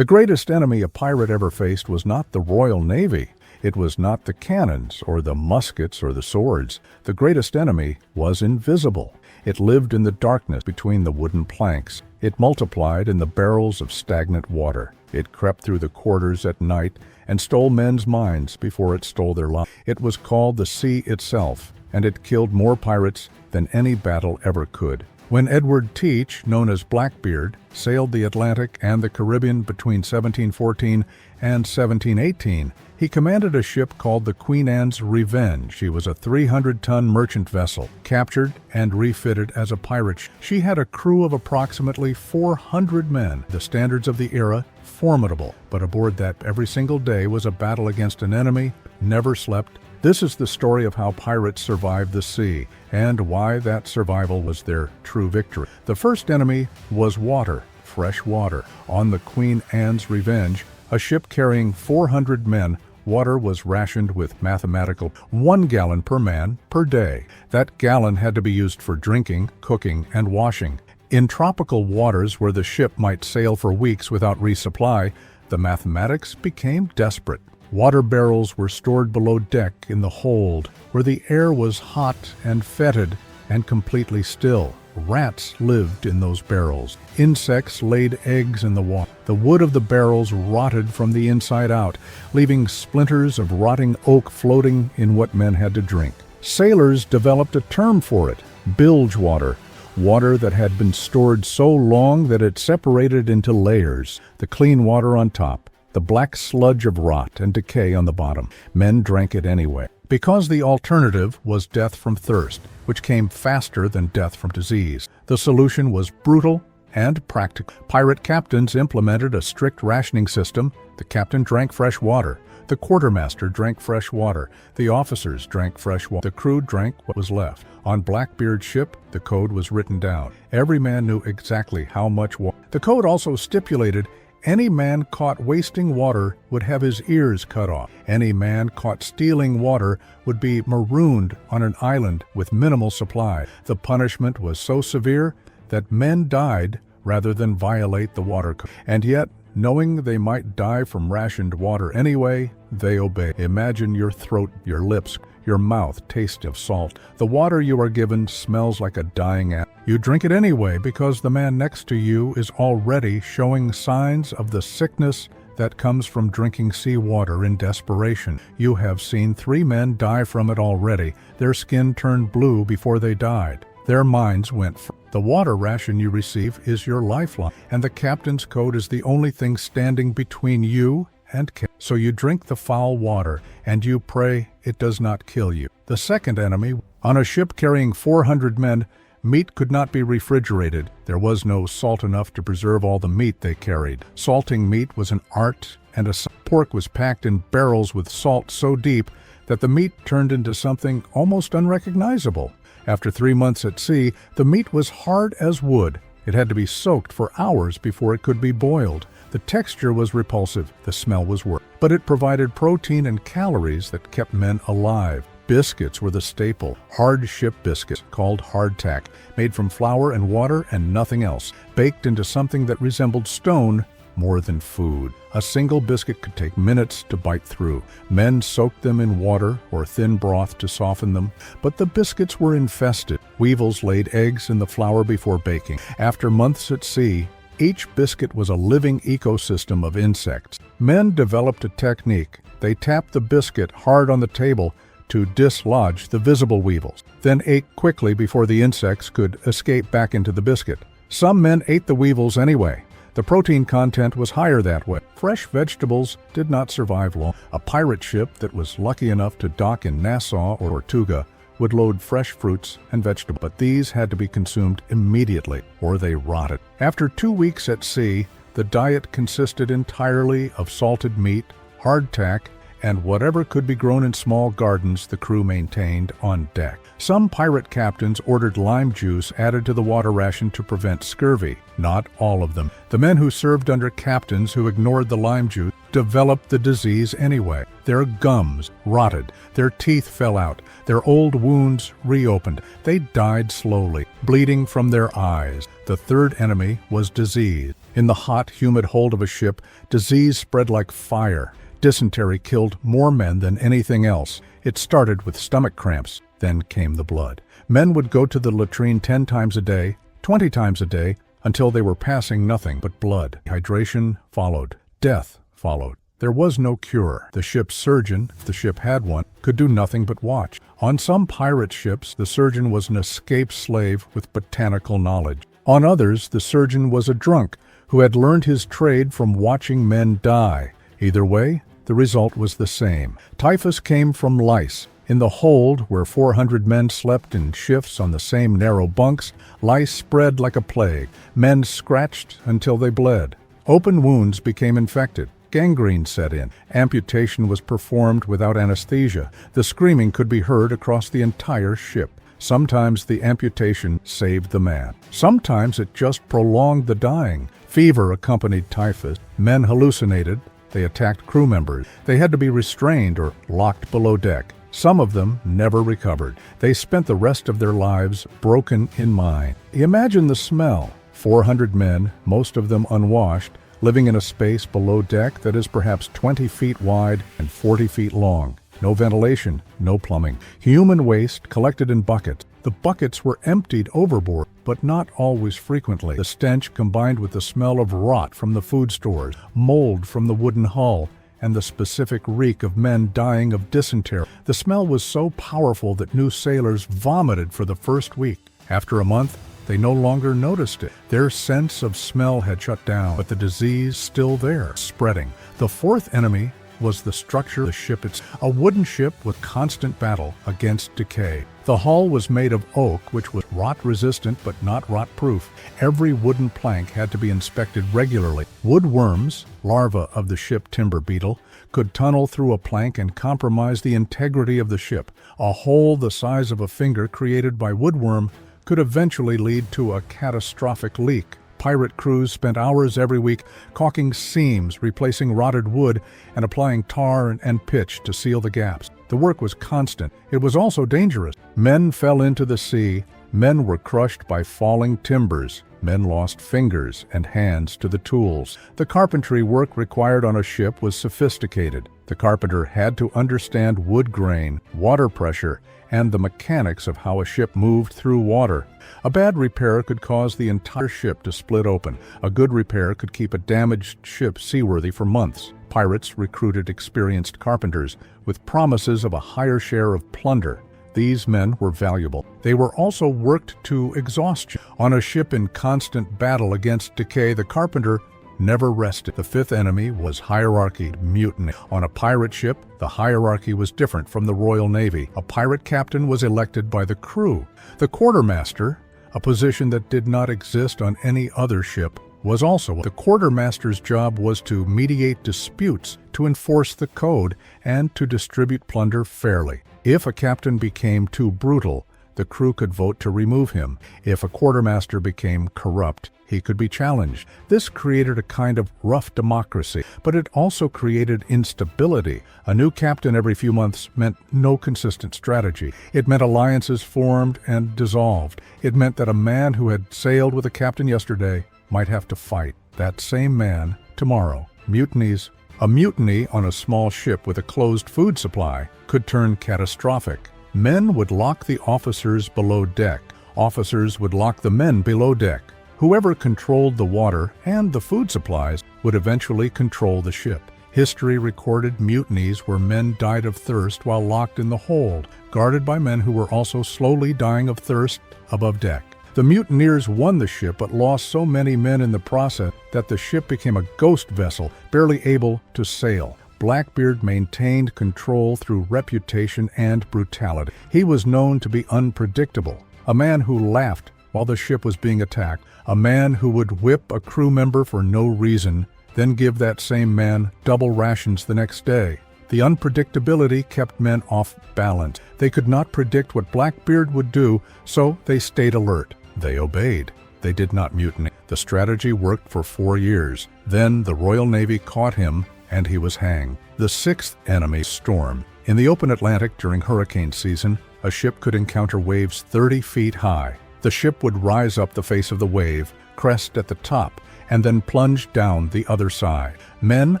The greatest enemy a pirate ever faced was not the Royal Navy. It was not the cannons or the muskets or the swords. The greatest enemy was invisible. It lived in the darkness between the wooden planks. It multiplied in the barrels of stagnant water. It crept through the quarters at night and stole men's minds before it stole their lives. It was called the sea itself, and it killed more pirates than any battle ever could. When Edward Teach, known as Blackbeard, sailed the Atlantic and the Caribbean between 1714 and 1718, he commanded a ship called the Queen Anne's Revenge. She was a 300-ton merchant vessel, captured and refitted as a pirate ship. She had a crew of approximately 400 men, the standards of the era, formidable. But aboard that, every single day was a battle against an enemy, never slept. This is the story of how pirates survived the sea, and why that survival was their true victory. The first enemy was water, fresh water. On the Queen Anne's Revenge, a ship carrying 400 men, water was rationed with mathematical 1 gallon per man per day. That gallon had to be used for drinking, cooking, and washing. In tropical waters where the ship might sail for weeks without resupply, the mathematics became desperate. Water barrels were stored below deck in the hold, where the air was hot and fetid and completely still. Rats lived in those barrels. Insects laid eggs in the water. The wood of the barrels rotted from the inside out, leaving splinters of rotting oak floating in what men had to drink. Sailors developed a term for it: bilge water. Water that had been stored so long that it separated into layers. The clean water on top, the black sludge of rot and decay on the bottom. Men drank it anyway, because the alternative was death from thirst, which came faster than death from disease. The solution was brutal and practical. Pirate captains implemented a strict rationing system. The captain drank fresh water. The quartermaster drank fresh water. The officers drank fresh water. The crew drank what was left. On Blackbeard's ship, the code was written down. Every man knew exactly how much water. The code also stipulated any man caught wasting water would have his ears cut off. Any man caught stealing water would be marooned on an island with minimal supply. The punishment was so severe that men died rather than violate the water code. And yet, knowing they might die from rationed water anyway, they obeyed. Imagine your throat, your lips, your mouth taste of salt. The water you are given smells like a dying animal. You drink it anyway because the man next to you is already showing signs of the sickness that comes from drinking seawater in desperation. You have seen 3 men die from it already. Their skin turned blue before they died. Their minds went free. The water ration you receive is your lifeline, and the captain's code is the only thing standing between you and kill. So you drink the foul water, and you pray it does not kill you. The second enemy, on a ship carrying 400 men, meat could not be refrigerated. There was no salt enough to preserve all the meat they carried. Salting meat was an art and a science. Pork was packed in barrels with salt so deep that the meat turned into something almost unrecognizable. After 3 months at sea, the meat was hard as wood. It had to be soaked for hours before it could be boiled. The texture was repulsive, the smell was worse, but it provided protein and calories that kept men alive. Biscuits were the staple, hard ship biscuits called hardtack, made from flour and water and nothing else, baked into something that resembled stone more than food. A single biscuit could take minutes to bite through. Men soaked them in water or thin broth to soften them, but the biscuits were infested. Weevils laid eggs in the flour before baking. After months at sea, each biscuit was a living ecosystem of insects. Men developed a technique. They tapped the biscuit hard on the table to dislodge the visible weevils, then ate quickly before the insects could escape back into the biscuit. Some men ate the weevils anyway. The protein content was higher that way. Fresh vegetables did not survive long. A pirate ship that was lucky enough to dock in Nassau or Tortuga would load fresh fruits and vegetables, but these had to be consumed immediately or they rotted. After 2 weeks at sea, the diet consisted entirely of salted meat, hardtack, and whatever could be grown in small gardens the crew maintained on deck. Some pirate captains ordered lime juice added to the water ration to prevent scurvy. Not all of them. The men who served under captains who ignored the lime juice developed the disease anyway. Their gums rotted, their teeth fell out, their old wounds reopened. They died slowly, bleeding from their eyes. The third enemy was disease. In the hot, humid hold of a ship, disease spread like fire. Dysentery killed more men than anything else. It started with stomach cramps, then came the blood. Men would go to the latrine 10 times a day, 20 times a day, until they were passing nothing but blood. Hydration followed. Death followed. There was no cure. The ship's surgeon, if the ship had one, could do nothing but watch. On some pirate ships, the surgeon was an escaped slave with botanical knowledge. On others, the surgeon was a drunk who had learned his trade from watching men die. Either way, the result was the same. Typhus came from lice. In the hold, where 400 men slept in shifts on the same narrow bunks, lice spread like a plague. Men scratched until they bled. Open wounds became infected. Gangrene set in. Amputation was performed without anesthesia. The screaming could be heard across the entire ship. Sometimes the amputation saved the man. Sometimes it just prolonged the dying. Fever accompanied typhus. Men hallucinated. They attacked crew members. They had to be restrained or locked below deck. Some of them never recovered. They spent the rest of their lives broken in mind. Imagine the smell. 400 men, most of them unwashed, living in a space below deck that is perhaps 20 feet wide and 40 feet long. No ventilation, no plumbing. Human waste collected in buckets. The buckets were emptied overboard, but not always frequently. The stench combined with the smell of rot from the food stores, mold from the wooden hull, and the specific reek of men dying of dysentery. The smell was so powerful that new sailors vomited for the first week. After a month, they no longer noticed it. Their sense of smell had shut down, but the disease still there, spreading. The fourth enemy was the structure of the ship itself. A wooden ship with constant battle against decay. The hull was made of oak, which was rot-resistant but not rot-proof. Every wooden plank had to be inspected regularly. Woodworms, larvae of the ship timber beetle, could tunnel through a plank and compromise the integrity of the ship. A hole the size of a finger created by woodworm could eventually lead to a catastrophic leak. Pirate crews spent hours every week caulking seams, replacing rotted wood, and applying tar and pitch to seal the gaps. The work was constant. It was also dangerous. Men fell into the sea. Men were crushed by falling timbers. Men lost fingers and hands to the tools. The carpentry work required on a ship was sophisticated. The carpenter had to understand wood grain, water pressure, and the mechanics of how a ship moved through water. A bad repair could cause the entire ship to split open. A good repair could keep a damaged ship seaworthy for months. Pirates recruited experienced carpenters with promises of a higher share of plunder. These men were valuable. They were also worked to exhaustion. On a ship in constant battle against decay, the carpenter never rested. The fifth enemy was hierarchy, mutiny. On a pirate ship, the hierarchy was different from the Royal Navy. A pirate captain was elected by the crew. The quartermaster, a position that did not exist on any other ship, was also. The quartermaster's job was to mediate disputes, to enforce the code, and to distribute plunder fairly. If a captain became too brutal, the crew could vote to remove him. If a quartermaster became corrupt, he could be challenged. This created a kind of rough democracy, but it also created instability. A new captain every few months meant no consistent strategy. It meant alliances formed and dissolved. It meant that a man who had sailed with a captain yesterday might have to fight that same man tomorrow. Mutinies. A mutiny on a small ship with a closed food supply could turn catastrophic. Men would lock the officers below deck. Officers would lock the men below deck. Whoever controlled the water and the food supplies would eventually control the ship. History recorded mutinies where men died of thirst while locked in the hold, guarded by men who were also slowly dying of thirst above deck. The mutineers won the ship but lost so many men in the process that the ship became a ghost vessel, barely able to sail. Blackbeard maintained control through reputation and brutality. He was known to be unpredictable, a man who laughed while the ship was being attacked, a man who would whip a crew member for no reason, then give that same man double rations the next day. The unpredictability kept men off balance. They could not predict what Blackbeard would do, so they stayed alert. They obeyed. They did not mutiny. The strategy worked for 4 years. Then the Royal Navy caught him, and he was hanged. The sixth enemy, storm. In the open Atlantic during hurricane season, a ship could encounter waves 30 feet high. The ship would rise up the face of the wave, crest at the top, and then plunge down the other side. Men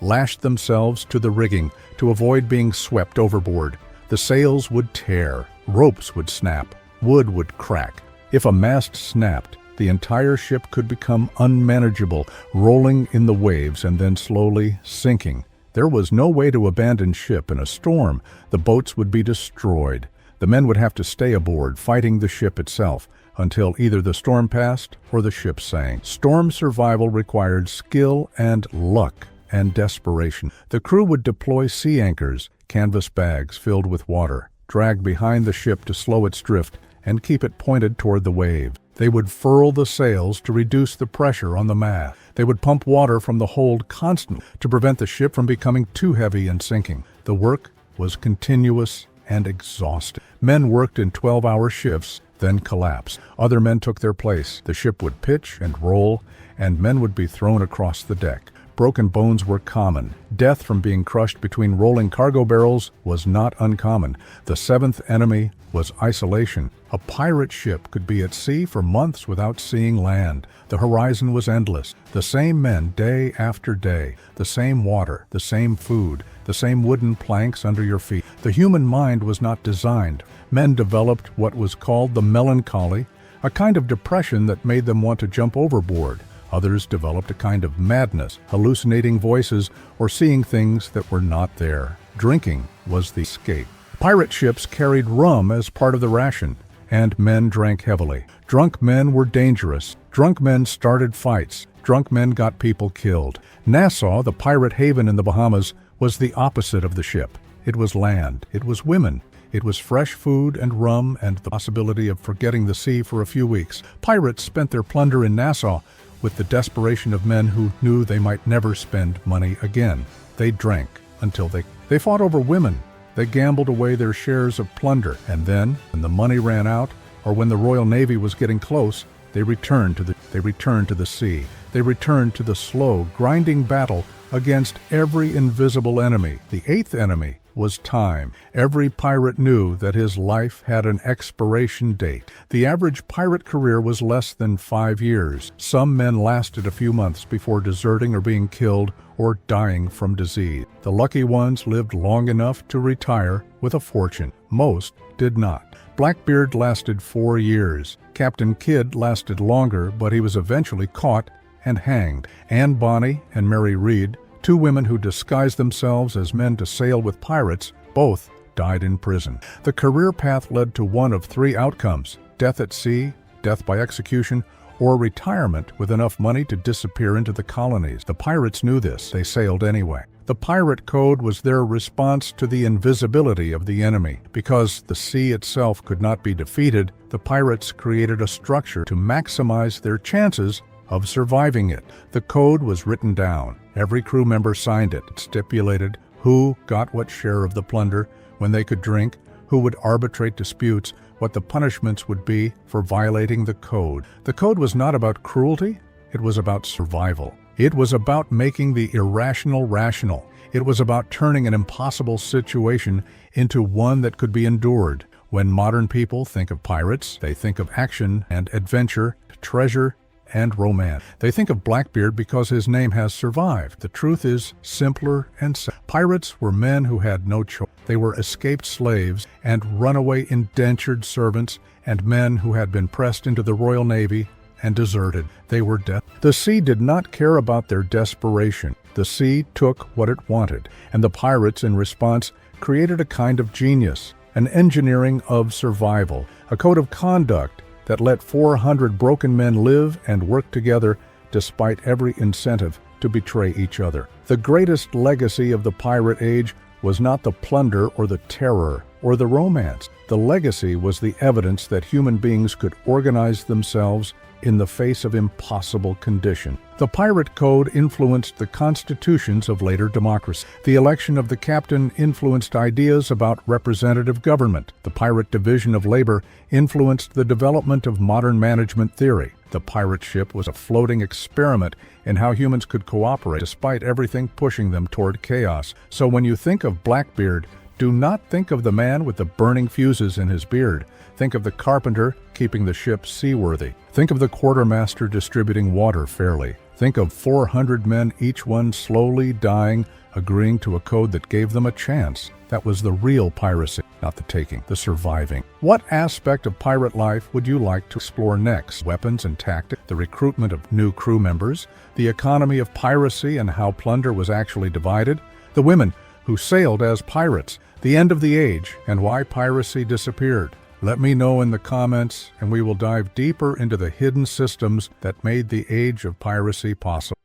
lashed themselves to the rigging to avoid being swept overboard. The sails would tear, ropes would snap, wood would crack. If a mast snapped, the entire ship could become unmanageable, rolling in the waves and then slowly sinking. There was no way to abandon ship in a storm. The boats would be destroyed. The men would have to stay aboard, fighting the ship itself, until either the storm passed or the ship sank. Storm survival required skill and luck and desperation. The crew would deploy sea anchors, canvas bags filled with water, dragged behind the ship to slow its drift and keep it pointed toward the wave. They would furl the sails to reduce the pressure on the mast. They would pump water from the hold constantly to prevent the ship from becoming too heavy and sinking. The work was continuous and exhausting. Men worked in 12-hour shifts, then collapsed. Other men took their place. The ship would pitch and roll, and men would be thrown across the deck. Broken bones were common. Death from being crushed between rolling cargo barrels was not uncommon. The seventh enemy was isolation. A pirate ship could be at sea for months without seeing land. The horizon was endless. The same men day after day, the same water, the same food, the same wooden planks under your feet. The human mind was not designed. Men developed what was called the melancholy, a kind of depression that made them want to jump overboard. Others developed a kind of madness, hallucinating voices or seeing things that were not there. Drinking was the escape. Pirate ships carried rum as part of the ration, and men drank heavily. Drunk men were dangerous. Drunk men started fights. Drunk men got people killed. Nassau, the pirate haven in the Bahamas, was the opposite of the ship. It was land. It was women. It was fresh food and rum and the possibility of forgetting the sea for a few weeks. Pirates spent their plunder in Nassau with the desperation of men who knew they might never spend money again. They drank until they fought over women. They gambled away their shares of plunder, and then, when the money ran out, or when the Royal Navy was getting close, they returned to the sea. They returned to the slow, grinding battle against every invisible enemy. The eighth enemy was time. Every pirate knew that his life had an expiration date. The average pirate career was less than 5 years. Some men lasted a few months before deserting or being killed or dying from disease. The lucky ones lived long enough to retire with a fortune. Most did not. Blackbeard lasted 4 years. Captain Kidd lasted longer, but he was eventually caught and hanged. Anne Bonny and Mary Read, two women who disguised themselves as men to sail with pirates, both died in prison. The career path led to one of 3 outcomes: death at sea, death by execution, or retirement with enough money to disappear into the colonies. The pirates knew this. They sailed anyway. The pirate code was their response to the invisibility of the enemy. Because the sea itself could not be defeated, the pirates created a structure to maximize their chances of surviving it. The code was written down. Every crew member signed it. It stipulated who got what share of the plunder, when they could drink, who would arbitrate disputes, what the punishments would be for violating the code. The code was not about cruelty, it was about survival. It was about making the irrational rational. It was about turning an impossible situation into one that could be endured. When modern people think of pirates, they think of action and adventure, treasure, and romance. They think of Blackbeard because his name has survived. The truth is simpler and simpler. Pirates were men who had no choice. They were escaped slaves and runaway indentured servants and men who had been pressed into the Royal Navy and deserted. They were dead. The sea did not care about their desperation. The sea took what it wanted, and the pirates, in response, created a kind of genius, an engineering of survival, a code of conduct that let 400 broken men live and work together despite every incentive to betray each other. The greatest legacy of the pirate age was not the plunder or the terror or the romance. The legacy was the evidence that human beings could organize themselves in the face of impossible conditions. The pirate code influenced the constitutions of later democracy. The election of the captain influenced ideas about representative government. The pirate division of labor influenced the development of modern management theory. The pirate ship was a floating experiment in how humans could cooperate despite everything pushing them toward chaos. So when you think of Blackbeard, Do not think of the man with the burning fuses in his beard. Think of the carpenter keeping the ship seaworthy. Think of the quartermaster distributing water fairly. Think of 400 men, each one slowly dying, agreeing to a code that gave them a chance. That was the real piracy, not the taking, the surviving. What aspect of pirate life would you like to explore next? Weapons and tactics, the recruitment of new crew members, the economy of piracy and how plunder was actually divided, the women who sailed as pirates, the end of the age, and why piracy disappeared. Let me know in the comments, and we will dive deeper into the hidden systems that made the age of piracy possible.